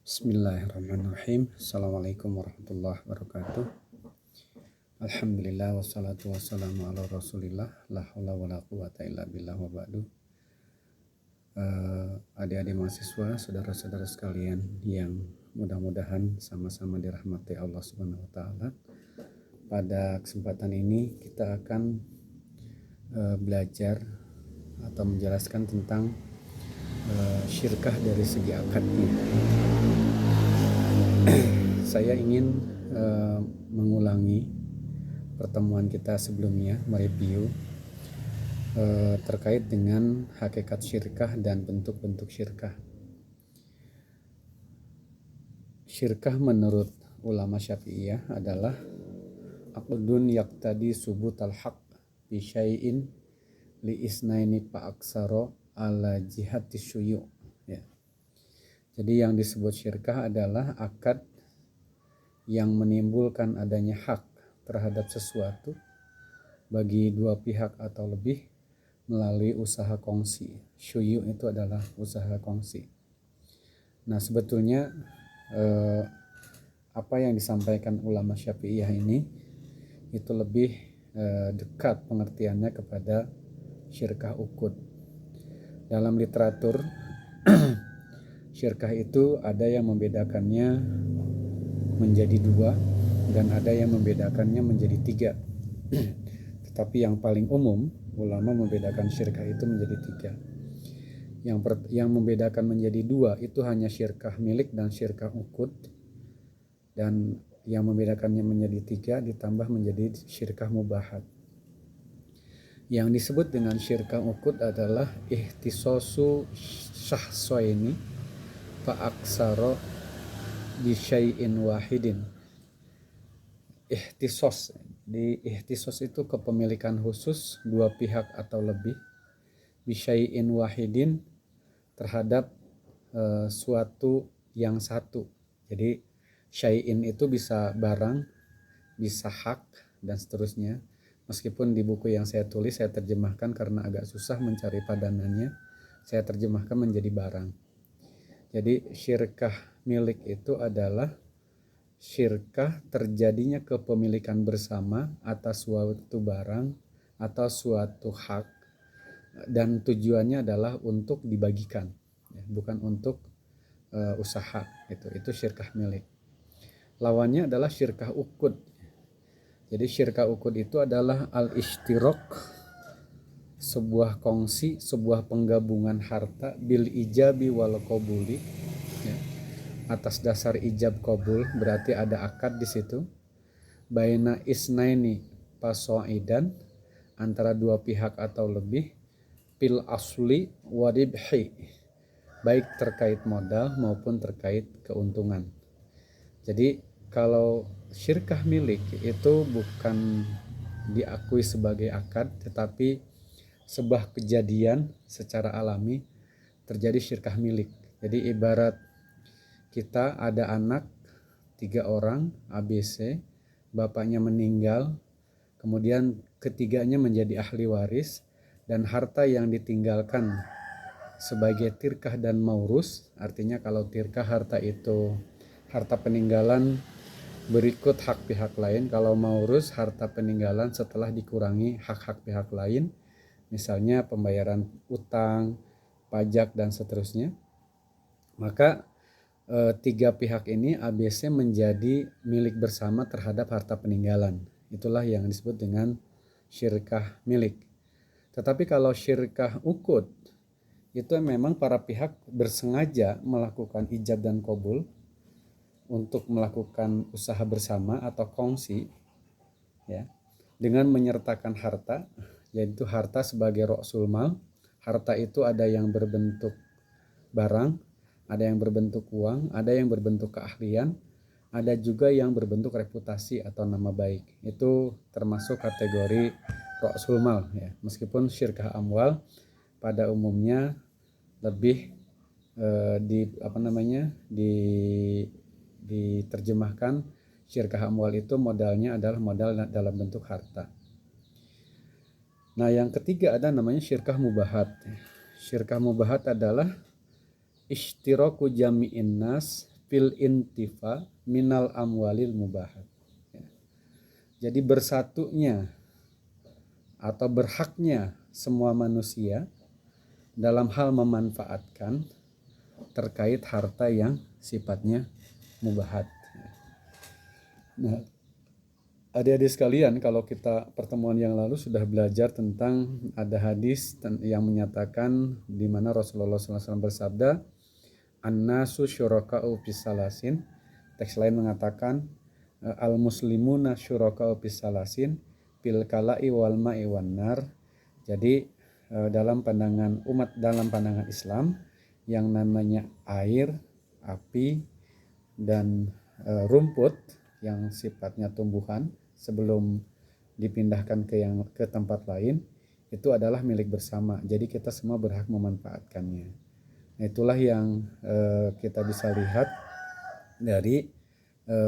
Bismillahirrahmanirrahim. Assalamualaikum warahmatullahi wabarakatuh. Alhamdulillah wassalatu wassalamu ala rasulillah la haula wala quwata illa billah wa ba'du. Adik-adik mahasiswa, saudara-saudara sekalian yang mudah-mudahan sama-sama dirahmati Allah Subhanahu wa taala. Pada kesempatan ini kita akan belajar atau menjelaskan tentang syirkah dari segi akadnya. Saya ingin mengulangi pertemuan kita sebelumnya, mereview terkait dengan hakikat syirkah dan bentuk-bentuk syirkah. Syirkah menurut ulama Syafi'iyah adalah aqdun yaqtadi subutal haq bi syai'in li isnaini fa aksara ala jihati syuyu', ya. Jadi yang disebut syirkah adalah akad yang menimbulkan adanya hak terhadap sesuatu bagi dua pihak atau lebih melalui usaha kongsi. Syuyu' itu adalah usaha kongsi. Nah, sebetulnya apa yang disampaikan ulama Syafi'iyah ini itu lebih dekat pengertiannya kepada syirkah uqud. Dalam literatur syirkah itu ada yang membedakannya menjadi dua dan ada yang membedakannya menjadi tiga. Tetapi yang paling umum ulama membedakan syirkah itu menjadi tiga. Yang membedakan menjadi dua itu hanya syirkah milik dan syirkah uqud, dan yang membedakannya menjadi tiga ditambah menjadi syirkah mubahat. Yang disebut dengan syirkah uqud adalah ihtisasu syahsaini fa aksara bi syai'in wahidin. Ihtisas itu kepemilikan khusus dua pihak atau lebih bi syai'in wahidin terhadap suatu yang satu. Jadi syai'in itu bisa barang, bisa hak, dan seterusnya. Meskipun di buku yang saya tulis saya terjemahkan karena agak susah mencari padanannya, saya terjemahkan menjadi barang. Jadi syirkah milik itu adalah syirkah terjadinya kepemilikan bersama atas suatu barang atau suatu hak, dan tujuannya adalah untuk dibagikan, bukan untuk usaha. Itu syirkah milik. Lawannya adalah syirkah uqud. Jadi syirkah uqud itu adalah al-ishtirak, sebuah kongsi, sebuah penggabungan harta bil ijabi wal qabuli, ya. Atas dasar ijab qabul, berarti ada akad di situ. Baina isnaini fasoidan, antara dua pihak atau lebih, pil asli wadibhi, baik terkait modal maupun terkait keuntungan. Jadi kalau syirkah milik itu bukan diakui sebagai akad, tetapi sebuah kejadian secara alami terjadi syirkah milik. Jadi ibarat kita ada anak 3 orang ABC, bapaknya meninggal, kemudian ketiganya menjadi ahli waris, dan harta yang ditinggalkan sebagai tirkah dan maurus. Artinya kalau tirkah harta itu harta peninggalan berikut hak pihak lain, kalau maurus harta peninggalan setelah dikurangi hak-hak pihak lain, misalnya pembayaran utang, pajak, dan seterusnya. Maka tiga pihak ini ABC menjadi milik bersama terhadap harta peninggalan. Itulah yang disebut dengan syirkah milik. Tetapi kalau syirkah uqud itu memang para pihak bersengaja melakukan ijab dan qabul untuk melakukan usaha bersama atau kongsi, ya, dengan menyertakan harta, yaitu harta sebagai ra'sul mal. Harta itu ada yang berbentuk barang, ada yang berbentuk uang, ada yang berbentuk keahlian, ada juga yang berbentuk reputasi atau nama baik. Itu termasuk kategori ra'sul mal, ya. Meskipun syirkah amwal pada umumnya lebih diterjemahkan syirkah amwal itu modalnya adalah modal dalam bentuk harta. Nah, yang ketiga ada namanya syirkah mubahat. Syirkah mubahat adalah ishtiraku jami'in nas fil intifa minal amwalil mubahat. Jadi bersatunya atau berhaknya semua manusia dalam hal memanfaatkan terkait harta yang sifatnya mubahat. Nah, adik-adik sekalian, kalau kita pertemuan yang lalu sudah belajar tentang ada hadis yang menyatakan di mana Rasulullah SAW bersabda, "An-nasu syuraka'u fis salasin." Teks lain mengatakan, "Al-muslimuna syuraka'u fis salasin fil kala'i wal ma'i wan nar." Jadi dalam pandangan umat, dalam pandangan Islam, yang namanya air, api, dan rumput yang sifatnya tumbuhan sebelum dipindahkan ke tempat lain itu adalah milik bersama. Jadi kita semua berhak memanfaatkannya. Nah, itulah yang kita bisa lihat dari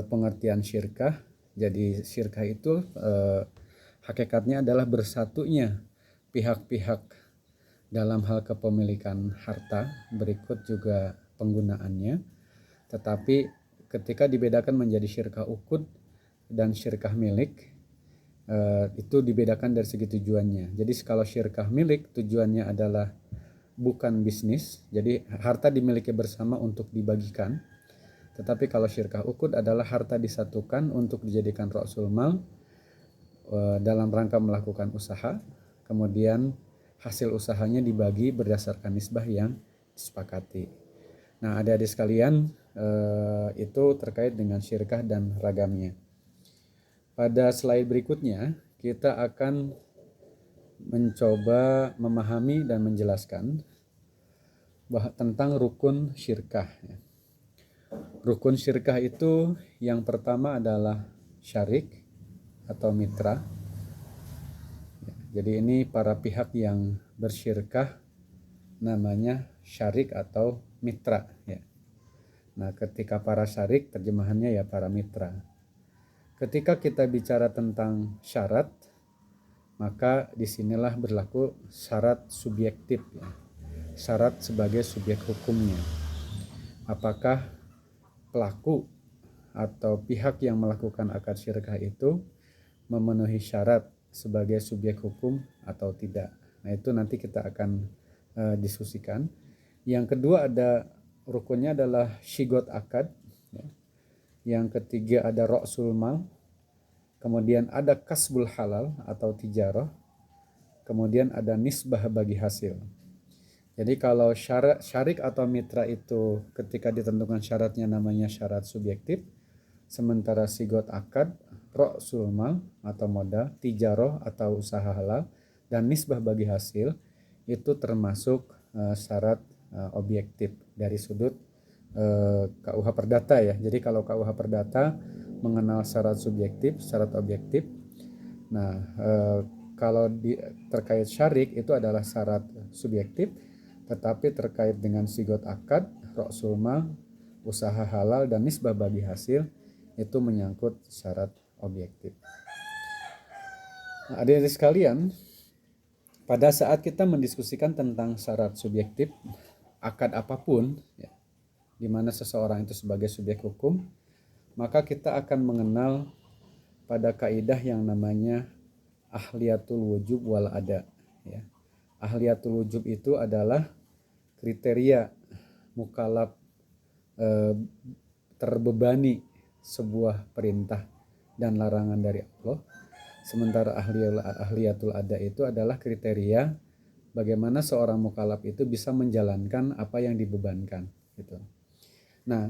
pengertian syirkah. Jadi syirkah itu hakikatnya adalah bersatunya pihak-pihak dalam hal kepemilikan harta, berikut juga penggunaannya. Tetapi ketika dibedakan menjadi syirkah uqud dan syirkah milik, itu dibedakan dari segi tujuannya. Jadi kalau syirkah milik tujuannya adalah bukan bisnis, jadi harta dimiliki bersama untuk dibagikan. Tetapi kalau syirkah uqud adalah harta disatukan untuk dijadikan ra'sul mal dalam rangka melakukan usaha, kemudian hasil usahanya dibagi berdasarkan nisbah yang disepakati. Nah, adik-adik sekalian, itu terkait dengan syirkah dan ragamnya. Pada slide berikutnya kita akan mencoba memahami dan menjelaskan tentang rukun syirkah. Rukun syirkah itu yang pertama adalah syarik atau mitra. Jadi ini para pihak yang bersyirkah namanya syarik atau mitra ya. Nah, ketika para syarik terjemahannya ya para mitra. Ketika kita bicara tentang syarat, maka disinilah berlaku syarat subjektif ya. Syarat sebagai subjek hukumnya. Apakah pelaku atau pihak yang melakukan akad syirkah itu memenuhi syarat sebagai subjek hukum atau tidak. Nah, itu nanti kita akan diskusikan. Yang kedua ada rukunnya adalah syigot akad ya. Yang ketiga ada ra'sul mal. Kemudian ada kasbul halal atau tijarah. Kemudian ada nisbah bagi hasil. Jadi kalau syarik atau mitra itu ketika ditentukan syaratnya namanya syarat subjektif, sementara sigot akad, ra'sul mal atau modal, tijarah atau usaha halal, dan nisbah bagi hasil itu termasuk syarat objektif dari sudut KUH Perdata ya. Jadi kalau KUH Perdata mengenal syarat subjektif, syarat objektif. Nah, kalau terkait syarik itu adalah syarat subjektif, tetapi terkait dengan sigot akad, ra'sul mal, usaha halal, dan nisbah bagi hasil itu menyangkut syarat objektif. Nah, adik-adik sekalian, pada saat kita mendiskusikan tentang syarat subjektif akad apapun ya, di mana seseorang itu sebagai subjek hukum, maka kita akan mengenal pada kaidah yang namanya ahliyatul wujub wal ada ya. Ahliyatul wujub itu adalah kriteria mukallaf terbebani sebuah perintah dan larangan dari Allah. Sementara ahliyatul ada itu adalah kriteria bagaimana seorang mukallaf itu bisa menjalankan apa yang dibebankan gitu. Nah,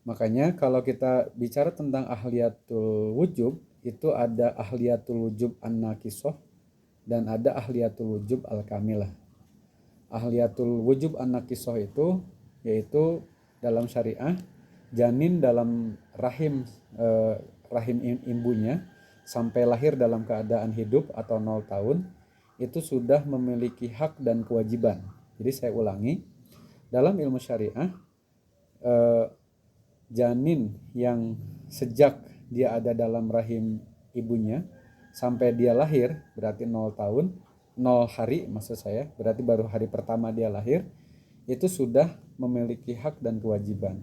makanya kalau kita bicara tentang ahliyatul wujub itu ada ahliyatul wujub an-naqisah dan ada ahliyatul wujub al-kamilah. Ahliyatul wujub an-naqisah itu yaitu dalam syariah janin dalam rahim ibunya sampai lahir dalam keadaan hidup atau 0 tahun itu sudah memiliki hak dan kewajiban. Jadi saya ulangi, dalam ilmu syariah janin yang sejak dia ada dalam rahim ibunya sampai dia lahir berarti 0 tahun, 0 hari maksud saya, berarti baru hari pertama dia lahir, itu sudah memiliki hak dan kewajiban.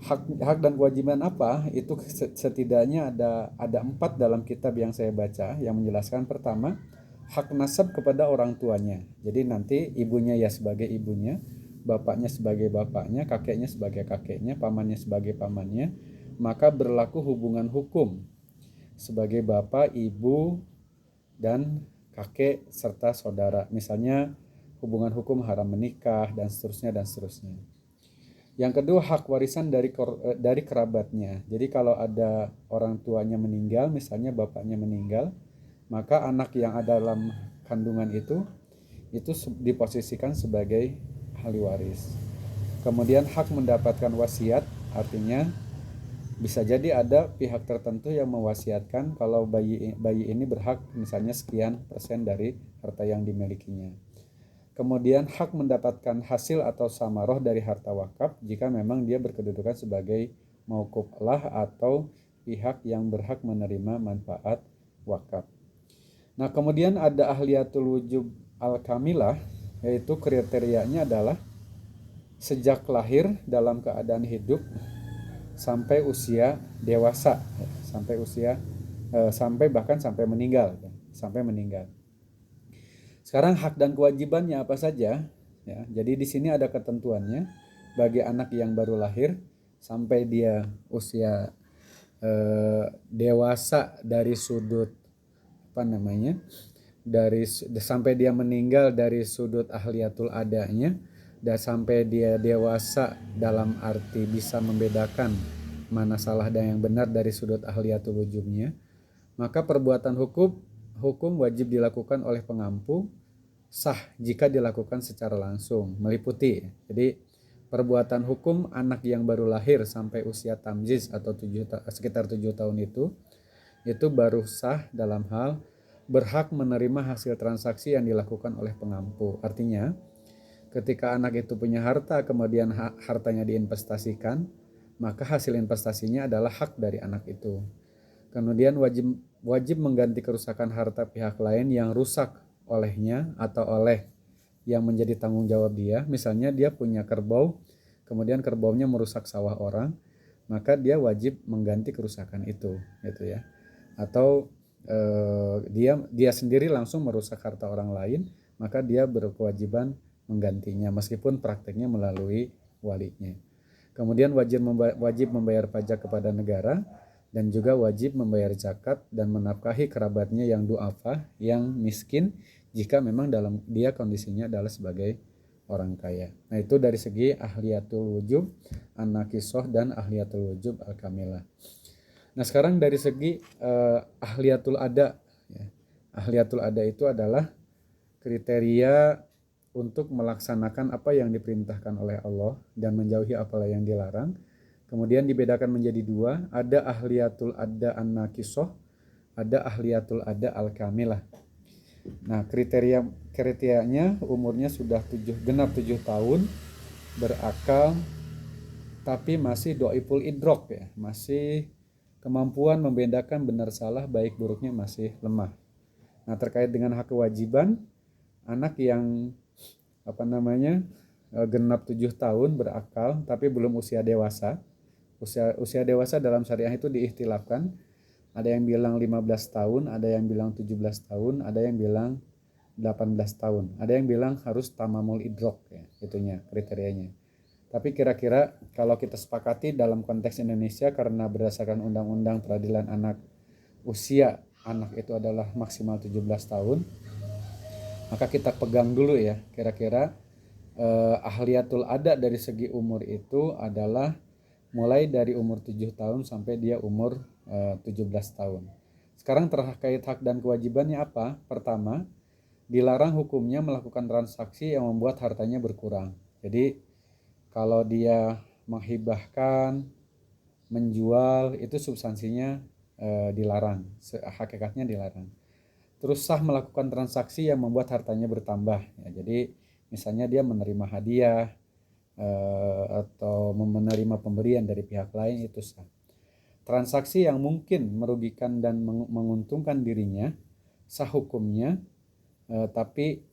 Hak dan kewajiban apa? Itu setidaknya ada 4 dalam kitab yang saya baca yang menjelaskan. Pertama, hak nasab kepada orang tuanya. Jadi nanti ibunya ya sebagai ibunya, bapaknya sebagai bapaknya, kakeknya sebagai kakeknya, pamannya sebagai pamannya, maka berlaku hubungan hukum sebagai bapak, ibu, dan kakek serta saudara. Misalnya hubungan hukum haram menikah dan seterusnya dan seterusnya. Yang kedua, hak warisan dari kerabatnya. Jadi kalau ada orang tuanya meninggal, misalnya bapaknya meninggal, maka anak yang ada dalam kandungan itu diposisikan sebagai ahli waris. Kemudian hak mendapatkan wasiat, artinya bisa jadi ada pihak tertentu yang mewasiatkan kalau bayi ini berhak misalnya sekian persen dari harta yang dimilikinya. Kemudian hak mendapatkan hasil atau samaroh dari harta wakaf jika memang dia berkedudukan sebagai mauquf lah atau pihak yang berhak menerima manfaat wakaf. Nah, kemudian ada ahliyatul wujub al-kamilah, yaitu kriterianya adalah sejak lahir dalam keadaan hidup sampai usia dewasa, sampai bahkan sampai meninggal, Sekarang hak dan kewajibannya apa saja? Ya, jadi di sini ada ketentuannya bagi anak yang baru lahir sampai dia usia dewasa dari sudut apa namanya? Sampai dia meninggal dari sudut ahliyatul adanya, dan sampai dia dewasa dalam arti bisa membedakan mana salah dan yang benar dari sudut ahliyatul wujubnya, maka perbuatan hukum wajib dilakukan oleh pengampu, sah jika dilakukan secara langsung, meliputi. Jadi perbuatan hukum anak yang baru lahir sampai usia tamyiz atau sekitar 7 tahun itu baru sah dalam hal berhak menerima hasil transaksi yang dilakukan oleh pengampu. Artinya, ketika anak itu punya harta, kemudian hartanya diinvestasikan, maka hasil investasinya adalah hak dari anak itu. Kemudian wajib mengganti kerusakan harta pihak lain yang rusak olehnya atau oleh yang menjadi tanggung jawab dia. Misalnya dia punya kerbau, kemudian kerbaunya merusak sawah orang, maka dia wajib mengganti kerusakan itu, gitu ya. Atau dia sendiri langsung merusak harta orang lain, maka dia berkewajiban menggantinya meskipun prakteknya melalui walinya. Kemudian wajib membayar pajak kepada negara dan juga wajib membayar zakat dan menafkahi kerabatnya yang du'afa, yang miskin jika memang dalam dia kondisinya adalah sebagai orang kaya. Nah, itu dari segi ahliyatul wujub an-naqisoh dan ahliyatul wujub al-kamilah. Nah, sekarang dari segi ahliyatul ada, ya. Ahliyatul ada itu adalah kriteria untuk melaksanakan apa yang diperintahkan oleh Allah dan menjauhi apa yang dilarang. Kemudian dibedakan menjadi 2, ada ahliyatul ada an-naqisoh, ada ahliyatul ada al-kamilah. Nah, kriterianya umurnya sudah genap 7 tahun, berakal, tapi masih do'iful idrok, ya, masih kemampuan membedakan benar salah baik buruknya masih lemah. Nah, terkait dengan hak kewajiban, anak yang genap 7 tahun berakal tapi belum usia dewasa. Usia dewasa dalam syariah itu diikhtilafkan. Ada yang bilang 15 tahun, ada yang bilang 17 tahun, ada yang bilang 18 tahun. Ada yang bilang harus tamamul idrok, ya, itunya kriterianya. Tapi kira-kira kalau kita sepakati dalam konteks Indonesia, karena berdasarkan Undang-Undang Peradilan Anak, usia anak itu adalah maksimal 17 tahun, maka kita pegang dulu ya, kira-kira ahliyatul ada dari segi umur itu adalah mulai dari umur 7 tahun sampai dia umur 17 tahun. Sekarang terkait hak dan kewajibannya apa? Pertama, dilarang hukumnya melakukan transaksi yang membuat hartanya berkurang. Jadi kalau dia menghibahkan, menjual, itu substansinya dilarang, hakikatnya dilarang. Terus sah melakukan transaksi yang membuat hartanya bertambah. Ya, jadi misalnya dia menerima hadiah atau menerima pemberian dari pihak lain, itu sah. Transaksi yang mungkin merugikan dan menguntungkan dirinya, sah hukumnya, tapi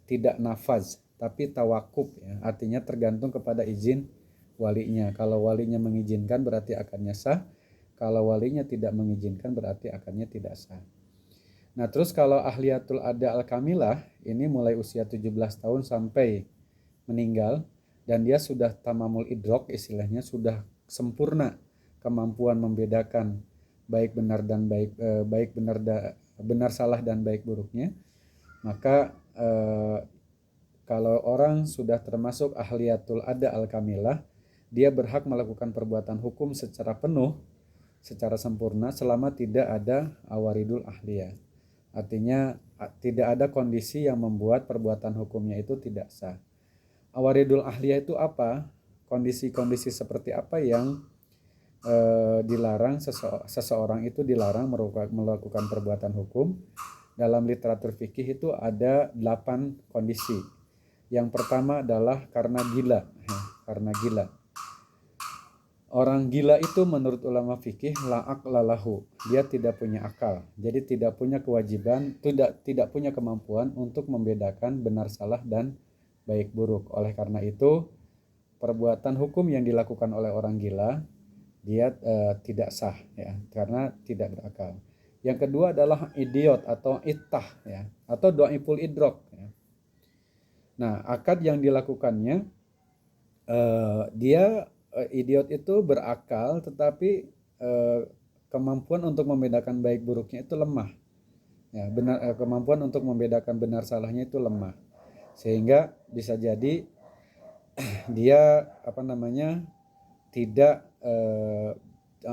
tidak nafaz, tapi tawakuf, ya, artinya tergantung kepada izin walinya. Kalau walinya mengizinkan berarti akadnya sah. Kalau walinya tidak mengizinkan berarti akadnya tidak sah. Nah, terus kalau ahliyatul ada al-kamilah ini mulai usia 17 tahun sampai meninggal dan dia sudah tamamul idrok, istilahnya sudah sempurna kemampuan membedakan baik benar dan benar salah dan baik buruknya, maka kalau orang sudah termasuk ahliyatul ada al-kamilah, dia berhak melakukan perbuatan hukum secara penuh, secara sempurna selama tidak ada awaridul ahliyah. Artinya tidak ada kondisi yang membuat perbuatan hukumnya itu tidak sah. Awaridul ahliyah itu apa? Kondisi-kondisi seperti apa yang dilarang seseorang itu dilarang melakukan perbuatan hukum. Dalam literatur fikih itu ada 8 kondisi. Yang pertama adalah karena gila. Karena gila. Orang gila itu menurut ulama fikih la aqla lahu. Dia tidak punya akal. Jadi tidak punya kewajiban, tidak punya kemampuan untuk membedakan benar salah dan baik buruk. Oleh karena itu, perbuatan hukum yang dilakukan oleh orang gila dia tidak sah ya, karena tidak berakal. Yang kedua adalah idiot atau ittah ya, atau dhaiful idrok ya. Nah, akad yang dilakukannya dia idiot itu berakal tetapi kemampuan untuk membedakan baik buruknya itu lemah. Ya, kemampuan untuk membedakan benar salahnya itu lemah. Sehingga bisa jadi dia tidak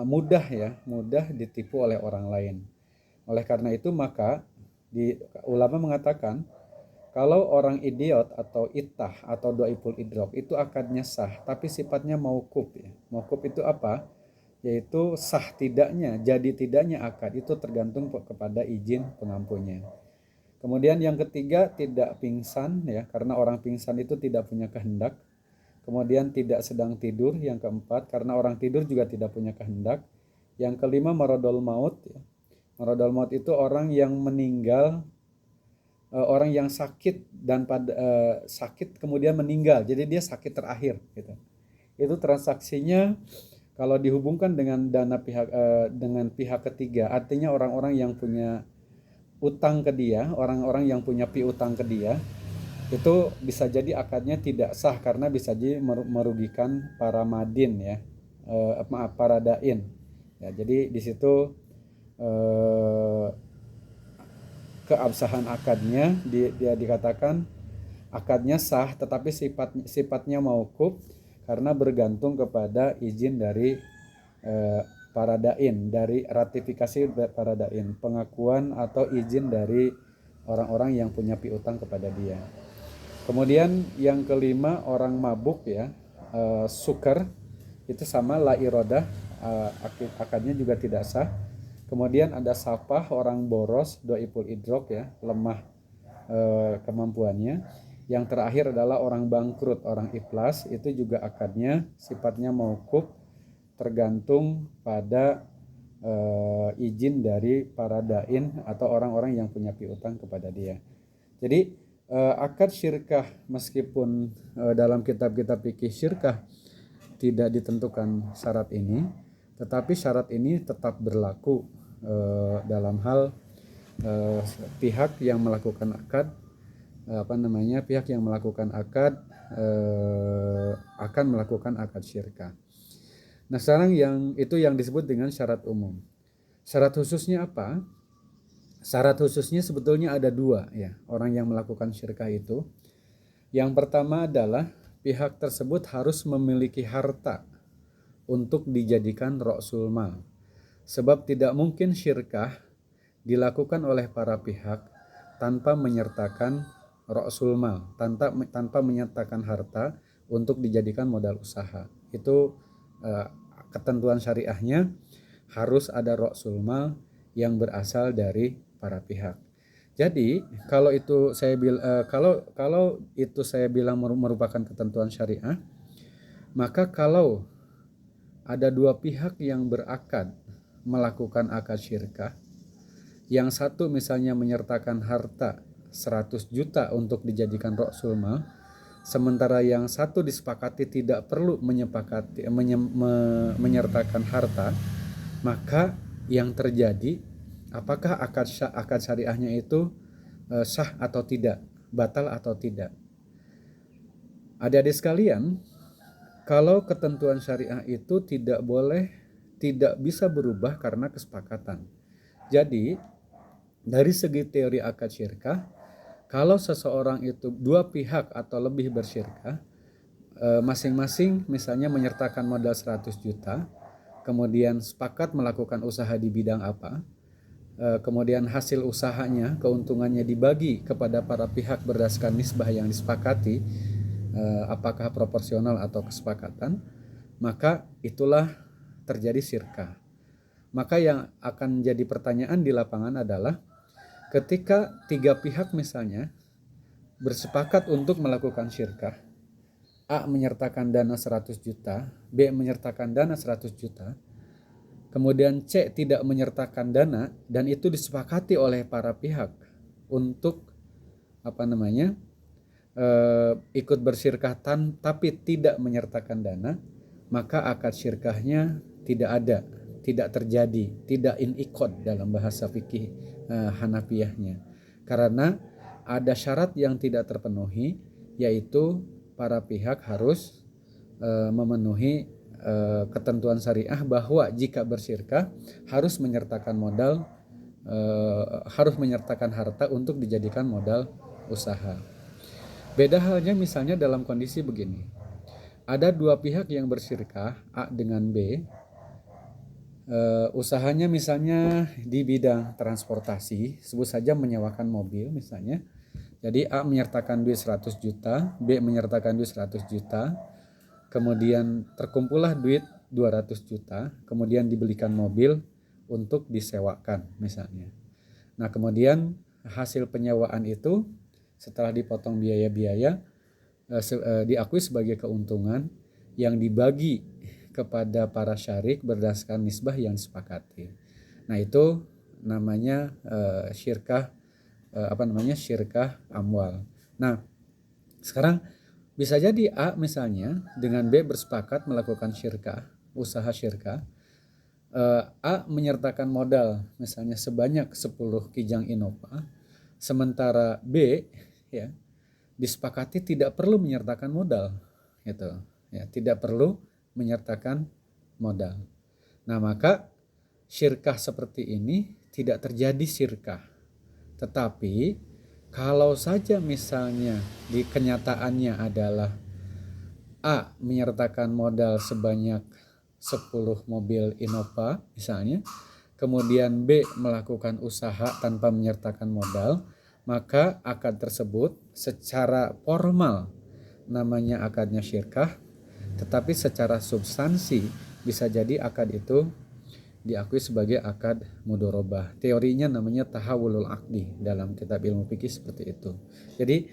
mudah ditipu oleh orang lain. Oleh karena itu maka ulama mengatakan kalau orang idiot atau ittah atau dhaiful idrok itu akadnya sah, tapi sifatnya mauquf ya. Mauquf itu apa? Yaitu sah tidaknya, jadi tidaknya akad itu tergantung kepada izin pengampunya. Kemudian yang ketiga tidak pingsan ya, karena orang pingsan itu tidak punya kehendak. Kemudian tidak sedang tidur, yang keempat karena orang tidur juga tidak punya kehendak. Yang kelima maradul maut ya. Maradul maut itu orang yang meninggal, orang yang sakit dan sakit kemudian meninggal. Jadi dia sakit terakhir gitu. Itu transaksinya kalau dihubungkan dengan dengan pihak ketiga, artinya orang-orang yang punya utang ke dia, orang-orang yang punya piutang ke dia, itu bisa jadi akadnya tidak sah karena bisa jadi merugikan para madin ya, para dain ya. Jadi di situ keabsahan akadnya dia dikatakan akadnya sah tetapi sifatnya mauquf karena bergantung kepada izin dari para dain, dari ratifikasi para dain, pengakuan atau izin dari orang-orang yang punya piutang kepada dia. Kemudian yang kelima orang mabuk ya, sukar itu sama la irodah, akadnya juga tidak sah. Kemudian ada sapah orang boros, dhaiful idrok ya, lemah kemampuannya. Yang terakhir adalah orang bangkrut, orang iflas, itu juga akadnya sifatnya mauquf tergantung pada izin dari para dain atau orang-orang yang punya piutang kepada dia. Jadi akad syirkah meskipun dalam kitab-kitab fikih syirkah tidak ditentukan syarat ini, tetapi syarat ini tetap berlaku dalam hal pihak yang melakukan akad pihak yang melakukan akad akan melakukan akad syirkah. Nah, sekarang yang disebut dengan syarat umum. Syarat khususnya apa? Syarat khususnya sebetulnya ada 2 ya, orang yang melakukan syirkah itu. Yang pertama adalah pihak tersebut harus memiliki harta untuk dijadikan ra'sul mal. Sebab tidak mungkin syirkah dilakukan oleh para pihak tanpa menyertakan ra'sul mal, tanpa menyertakan harta untuk dijadikan modal usaha. Itu ketentuan syariahnya harus ada ra'sul mal yang berasal dari para pihak. Jadi kalau itu saya bilang merupakan ketentuan syariah, maka kalau ada 2 pihak yang berakad melakukan akad syirkah, yang satu misalnya menyertakan harta 100 juta untuk dijadikan ra'sul mal, sementara yang satu disepakati tidak perlu menyertakan harta, maka yang terjadi apakah akad syariahnya itu sah atau tidak, batal atau tidak. Adik-adik sekalian, kalau ketentuan syariah itu tidak bisa berubah karena kesepakatan. Jadi dari segi teori akad syirkah, kalau seseorang itu dua pihak atau lebih bersyirkah, masing-masing misalnya menyertakan modal 100 juta, kemudian sepakat melakukan usaha di bidang apa, kemudian hasil usahanya, keuntungannya dibagi kepada para pihak berdasarkan nisbah yang disepakati, apakah proporsional atau kesepakatan, maka itulah terjadi syirkah. Maka yang akan jadi pertanyaan di lapangan adalah ketika tiga pihak misalnya bersepakat untuk melakukan syirkah, A menyertakan dana 100 juta, B menyertakan dana 100 juta, kemudian C tidak menyertakan dana dan itu disepakati oleh para pihak untuk ikut bersyirkah tapi tidak menyertakan dana, maka akad syirkahnya tidak ada, tidak terjadi, tidak inikod dalam bahasa fikih Hanafiyahnya, karena ada syarat yang tidak terpenuhi, yaitu para pihak harus memenuhi ketentuan syariah bahwa jika bersyirkah harus menyertakan modal, harus menyertakan harta untuk dijadikan modal usaha. Beda halnya misalnya dalam kondisi begini, ada dua pihak yang bersyirkah, A dengan B, usahanya misalnya di bidang transportasi, sebut saja menyewakan mobil misalnya. Jadi A menyertakan duit 100 juta, B menyertakan duit 100 juta, kemudian terkumpullah duit 200 juta, kemudian dibelikan mobil untuk disewakan misalnya. Nah kemudian hasil penyewaan itu setelah dipotong biaya-biaya diakui sebagai keuntungan yang dibagi kepada para syarik berdasarkan nisbah yang disepakati. Nah itu namanya syirkah syirkah amwal. Nah sekarang bisa jadi A misalnya dengan B bersepakat melakukan syirkah, usaha syirkah. A menyertakan modal misalnya sebanyak 10 kijang Innova, sementara B ya disepakati tidak perlu menyertakan modal, gitu ya, tidak perlu menyertakan modal. Nah maka syirkah seperti ini tidak terjadi syirkah. Tetapi kalau saja misalnya di kenyataannya adalah A menyertakan modal sebanyak 10 mobil Innova misalnya, kemudian B melakukan usaha tanpa menyertakan modal, maka akad tersebut secara formal namanya akadnya syirkah, tetapi secara substansi bisa jadi akad itu diakui sebagai akad mudorobah. Teorinya namanya tahawulul akdi dalam kitab ilmu fikih seperti itu. Jadi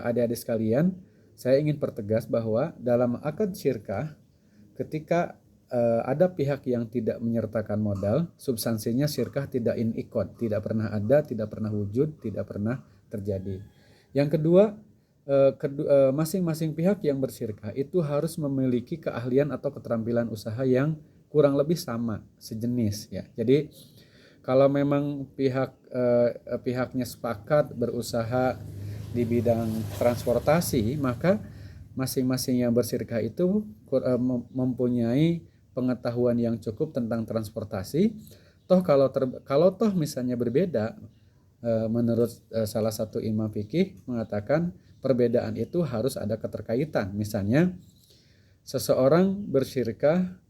adik-adik sekalian, saya ingin pertegas bahwa dalam akad syirkah ketika ada pihak yang tidak menyertakan modal, substansinya syirkah tidak inikod, tidak pernah ada, tidak pernah wujud, tidak pernah terjadi. Yang kedua, masing-masing pihak yang bersyirkah itu harus memiliki keahlian atau keterampilan usaha yang kurang lebih sama, sejenis ya. Jadi kalau memang pihaknya sepakat berusaha di bidang transportasi, maka masing-masing yang bersyirkah itu mempunyai pengetahuan yang cukup tentang transportasi. Toh kalau toh misalnya berbeda, menurut salah satu imam fikih mengatakan perbedaan itu harus ada keterkaitan. Misalnya seseorang bersyirkah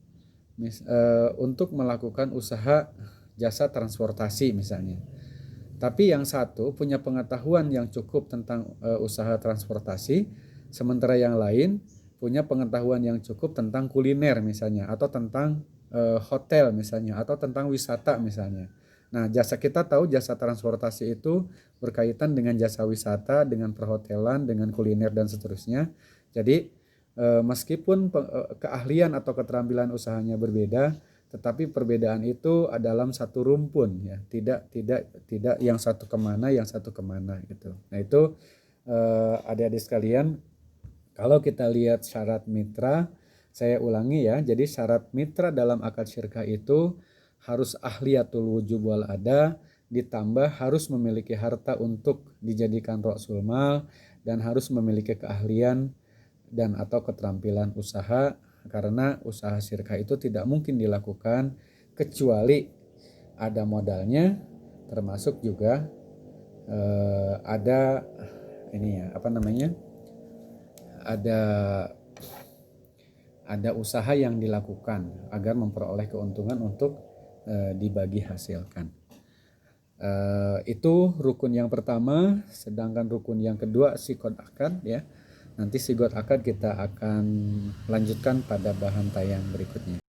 untuk melakukan usaha jasa transportasi misalnya, tapi yang satu punya pengetahuan yang cukup tentang usaha transportasi, sementara yang lain punya pengetahuan yang cukup tentang kuliner misalnya, atau tentang hotel misalnya, atau tentang wisata misalnya. Nah kita tahu jasa transportasi itu berkaitan dengan jasa wisata, dengan perhotelan, dengan kuliner dan seterusnya. Jadi meskipun keahlian atau keterampilan usahanya berbeda, tetapi perbedaan itu dalam satu rumpun ya, tidak yang satu kemana, yang satu kemana gitu. Nah itu adik-adik sekalian, Kalau kita lihat syarat mitra, saya ulangi ya. Jadi syarat mitra dalam akad syirkah itu harus ahliyatul wujub wal ada, ditambah harus memiliki harta untuk dijadikan ra'sul mal, dan harus memiliki keahlian dan atau keterampilan usaha, karena usaha syirkah itu tidak mungkin dilakukan kecuali ada modalnya, termasuk juga ada ini ya, apa namanya, ada usaha yang dilakukan agar memperoleh keuntungan untuk dibagi hasilkan. Itu rukun yang pertama. Sedangkan rukun yang kedua sigot akad ya. Nanti sigot akad kita akan lanjutkan pada bahan tayang berikutnya.